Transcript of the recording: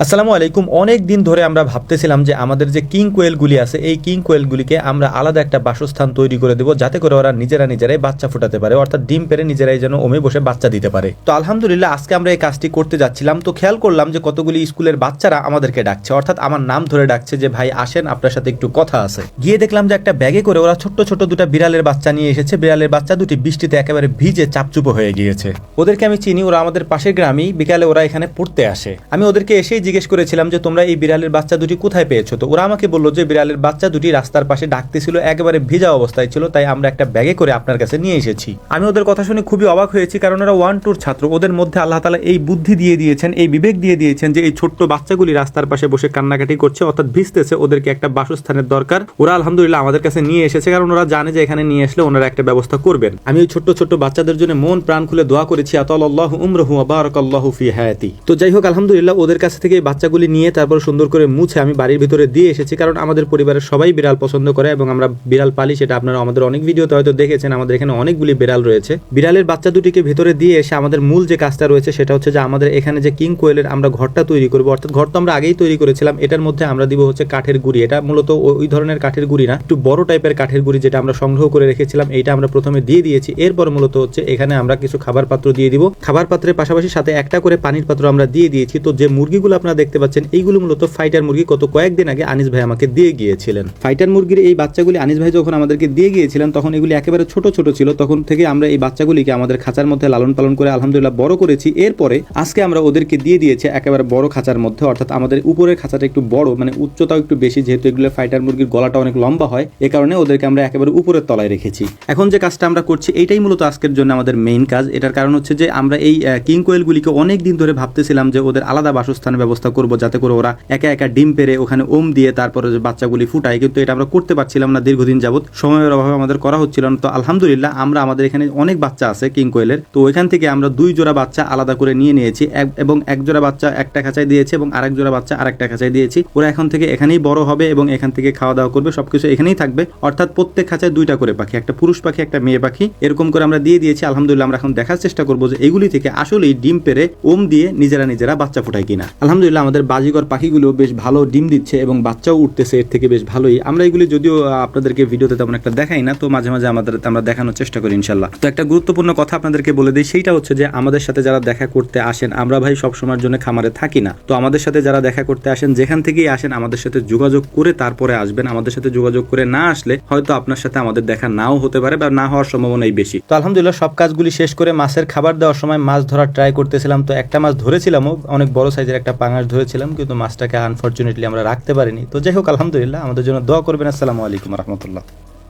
আসসালামু আলাইকুম। অনেক দিন ধরে আমরা ভাবতেছিলাম যে আমাদের যে কিং কোয়েলগুলি আছে এই কিং কোয়েলগুলিকে আমরা আলাদা একটা বাসস্থান তৈরি করে দেবো, যাতে করে ওরা নিজেরাই বাচ্চা ফোটাতে পারে, অর্থাৎ ডিম পেরে নিজেরাই যেন ওমে বসে বাচ্চা দিতে পারে। তো আলহামদুলিল্লাহ আজকে আমরা এই কাজটি করতে যাচ্ছিলাম, তো খেয়াল করলাম যে কতগুলি স্কুলের বাচ্চারা আমাদেরকে ডাকছে, অর্থাৎ আমার নাম ধরে ডাকছে যে ভাই আসেন, আপনার সাথে একটু কথা আছে। গিয়ে দেখলাম যে একটা ব্যাগে করে ওরা ছোট্ট ছোট দুটা বিড়ালের বাচ্চা নিয়ে এসেছে। বিড়ালের বাচ্চা দুটি বৃষ্টিতে একেবারে ভিজে চাপচুপ হয়ে গিয়েছে। ওদেরকে আমি চিনি, ওরা আমাদের পাশের গ্রামেই, বিকালে ওরা এখানে পড়তে আসে। আমি ওদেরকে এসেই জিজ্ঞেস করেছিলাম যে তোমরা এই বিড়ালের বাচ্চা দুটি কোথায় পেয়েছো? তো ওরা আমাকে বললো যে বিড়ালের বাচ্চা দুটি রাস্তার পাশে ডাকতেছিল, একেবারে ভিজা অবস্থায় ছিল, তাই আমরা একটা ব্যাগে করে আপনার কাছে নিয়ে এসেছি। আমি ওদের কথা শুনে খুবই অবাক হয়েছি, কারণ ওরা 1-2 ছাত্র। ওদের মধ্যে আল্লাহ তাআলা এই বুদ্ধি দিয়ে দিয়েছেন, এই বিবেক দিয়ে দিয়েছেন যে এই ছোট্ট বাচ্চাগুলি রাস্তার পাশে বসে কান্নাকাটি করছে, অর্থাৎ ভিজতেছে, ওদেরকে একটা বাসস্থানের দরকার। ওরা আলহামদুলিল্লাহ আমাদের কাছে নিয়ে এসেছে, কারণ ওরা জানে যে এখানে নিয়ে আসলে ওনারা একটা ব্যবস্থা করবেন। আমি ওই ছোট্ট ছোট্ট বাচ্চাদের জন্য মন প্রাণ খুলে দোয়া করেছি, আতাল্লাহু উমরহু ওয়া বারাকাল্লাহু ফি হায়াতি। তো যাই হোক, আলহামদুলিল্লাহ ওদের কাছ থেকে এই বাচ্চাগুলি নিয়ে তারপর সুন্দর করে মুছে আমি বাড়ির ভিতরে দিয়ে এসেছি, কারণ আমাদের পরিবারের সবাই বিড়াল পছন্দ করে এবং আমরা বিড়াল পালি। সেটা আপনারা আমাদের অনেক ভিডিওতে হয়তো দেখেছেন, আমাদের এখানে অনেকগুলি বিড়াল রয়েছে। বিড়ালের বাচ্চা দুটিকে ভেতরে দিয়ে এসে আমাদের মূল যে কাজটা রয়েছে সেটা হচ্ছে যে আমাদের এখানে যে কিং কোয়েলের আমরা ঘরটা তৈরি করবো, অর্থাৎ ঘর তো আমরা আগেই তৈরি করেছিলাম। এটার মধ্যে আমরা দিব হচ্ছে কাঠের গুঁড়ি। এটা মূলত ওই ধরনের কাঠের গুঁড়ি না, একটু বড় টাইপের কাঠের গুঁড়ি, যেটা আমরা সংগ্রহ করে রেখেছিলাম। এইটা আমরা প্রথমে দিয়ে দিয়েছি। এরপর মূলত হচ্ছে এখানে আমরা কিছু খাবার পাত্র দিয়ে দিব। খাবার পাত্রের পাশাপাশি সাথে একটা করে পানির পাত্র আমরা দিয়ে দিয়েছি। তো যে মুরগিগুলো আপনারা দেখতে পাচ্ছেন এইগুলো মূলত ফাইটার মুরগি। গত কয়েকদিন আগে আনিস ভাই আমাকে দিয়ে গিয়েছিলেন ফাইটার মুরগির এই বাচ্চাগুলি। আনিস ভাই যখন আমাদেরকে দিয়ে গিয়েছিলেন তখন এগুলি একেবারে ছোট ছোট ছিল। তখন থেকে আমরা এই বাচ্চাগুলিকে আমাদের খাঁচার মধ্যে লালন পালন করে আলহামদুলিল্লাহ বড় করেছি। এরপরে আজকে আমরা ওদেরকে দিয়ে দিয়েছি একেবারে বড় খাঁচার মধ্যে, অর্থাৎ আমাদের উপরের খাঁচাটা একটু বড়, মানে উচ্চতাও একটু বেশি, যেহেতু এগুলো ফাইটার মুরগির গলাটা অনেক লম্বা হয়, এ কারণে ওদেরকে আমরা একেবারে উপরের তলায় রেখেছি। এখন যে কাজটা আমরা করছি এইটাই মূলত আজকের জন্য আমাদের মেইন কাজ। এটার কারণ হচ্ছে যে আমরা এই কিং কোয়েলগুলিকে অনেক দিন ধরে ভাবতেছিলাম যে ওদের আলাদা বাসস্থানের ব্যবস্থা করব, যাতে করে ওরা একা একা ডিম পেরে ওখানে ওম দিয়ে তারপরে যে বাচ্চাগুলি ফুটায়, কিন্তু এটা আমরা করতে পারছিলাম না দীর্ঘদিন যাবত, সময়ের অভাবে আমাদের করা হচ্ছিল না। তো আলহামদুলিল্লাহ আমরা আমাদের এখানে অনেক বাচ্চা আছে কিং কোয়েলের, তো ওইখান থেকে আমরা 2 জোড়া বাচ্চা আলাদা করে নিয়ে নিয়েছি এবং 1 জোড়া বাচ্চা একটা খাঁচায় দিয়েছি এবং আরেক জোড়া বাচ্চা আরেকটা খাঁচায় দিয়েছি। ওরা এখন থেকে এখানেই বড় হবে এবং এখান থেকে খাওয়া দাওয়া করবে, সবকিছু এখানেই থাকবে। অর্থাৎ প্রত্যেক খাঁচায় 2টা করে পাখি, একটা পুরুষ পাখি একটা মেয়ে পাখি, এরকম করে আমরা দিয়ে দিয়েছি। আলহামদুলিল্লাহ আমরা এখন দেখার চেষ্টা করবো যে এগুলি থেকে আসলেই ডিম পেরে ওম দিয়ে নিজেরা বাচ্চা ফোটায় কিনা। আলহামদুলিল্লাহ আমাদের বাজিগর পাখিগুলো বেশ ভালো ডিম দিচ্ছে এবং বাচ্চাও উঠতেছে এর থেকে বেশ ভালোই। আমরা এগুলি যদিও আপনাদেরকে ভিডিওতে তেমন একটা দেখাই না, তো মাঝে মাঝে আমরা দেখানোর চেষ্টা করি ইনশাল্লাহ। তো একটা গুরুত্বপূর্ণ কথা আপনাদেরকে বলে দিই, সেইটা হচ্ছে যে আমাদের সাথে যারা দেখা করতে আসেন, আমরা ভাই সব সময়ের জন্য খামারে থাকি না। তো আমাদের সাথে যারা দেখা করতে আসেন, যেখান থেকেই আসেন আমাদের সাথে যোগাযোগ করে তারপরে আসবেন। আমাদের সাথে যোগাযোগ করে না আসলে হয়তো আপনার সাথে আমাদের দেখা নাও হতে পারে বা না হওয়ার সম্ভাবনাই বেশি। তো আলহামদুলিল্লাহ সব কাজগুলি শেষ করে মাছের খাবার দেওয়ার সময় মাছ ধরার ট্রাই করতেছিলাম। তো একটা মাছ ধরেছিলাম, অনেক বড় সাইজের একটা পাঙাশ ধরেছিলাম, কিন্তু মাছটাকে আনফরচুনেটলি আমরা রাখতে পারিনি। তো যাই হোক আলহামদুলিল্লাহ, আমাদের জন্য দোয়া করবেন। আসসালামু আলাইকুম রহমতুল্লাহ।